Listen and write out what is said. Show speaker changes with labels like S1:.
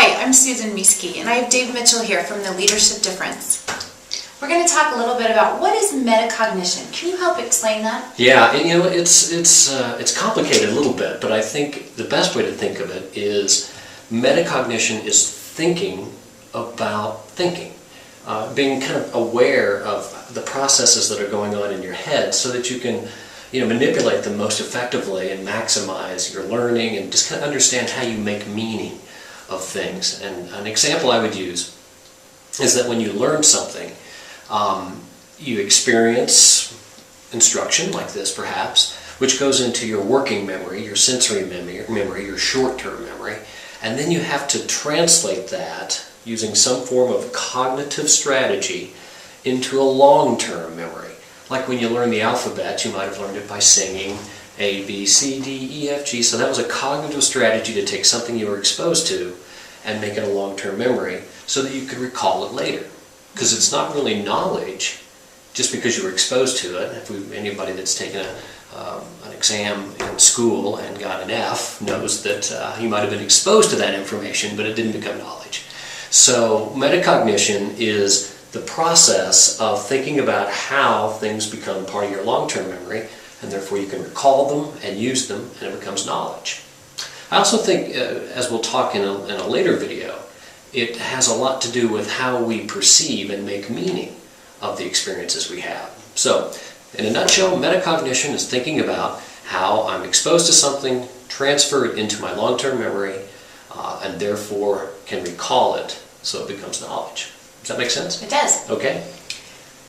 S1: Hi, I'm Susan Miski, and I have Dave Mitchell here from the Leadership Difference. We're going to talk a little bit about what is metacognition. Can you help explain that?
S2: Yeah, and it's complicated a little bit, but I think the best way to think of it is metacognition is thinking about thinking. Being kind of aware of the processes that are going on in your head so that you can manipulate them most effectively and maximize your learning and just kind of understand how you make meaning of things. And an example I would use is that when you learn something, you experience instruction like this perhaps, which goes into your working memory, your sensory memory, your short-term memory, and then you have to translate that using some form of cognitive strategy into a long-term memory. Like when you learn the alphabet, you might have learned it by singing A, B, C, D, E, F, G. So that was a cognitive strategy to take something you were exposed to and make it a long-term memory so that you could recall it later. Because it's not really knowledge just because you were exposed to it. Anybody that's taken an exam in school and got an F knows that you might have been exposed to that information, but it didn't become knowledge. So metacognition is the process of thinking about how things become part of your long-term memory, and therefore you can recall them and use them, and it becomes knowledge. I also think, as we'll talk in a later video, it has a lot to do with how we perceive and make meaning of the experiences we have. So, in a nutshell, metacognition is thinking about how I'm exposed to something, transfer it into my long-term memory, and therefore can recall it so it becomes knowledge. Does that make sense?
S1: It does.
S2: Okay.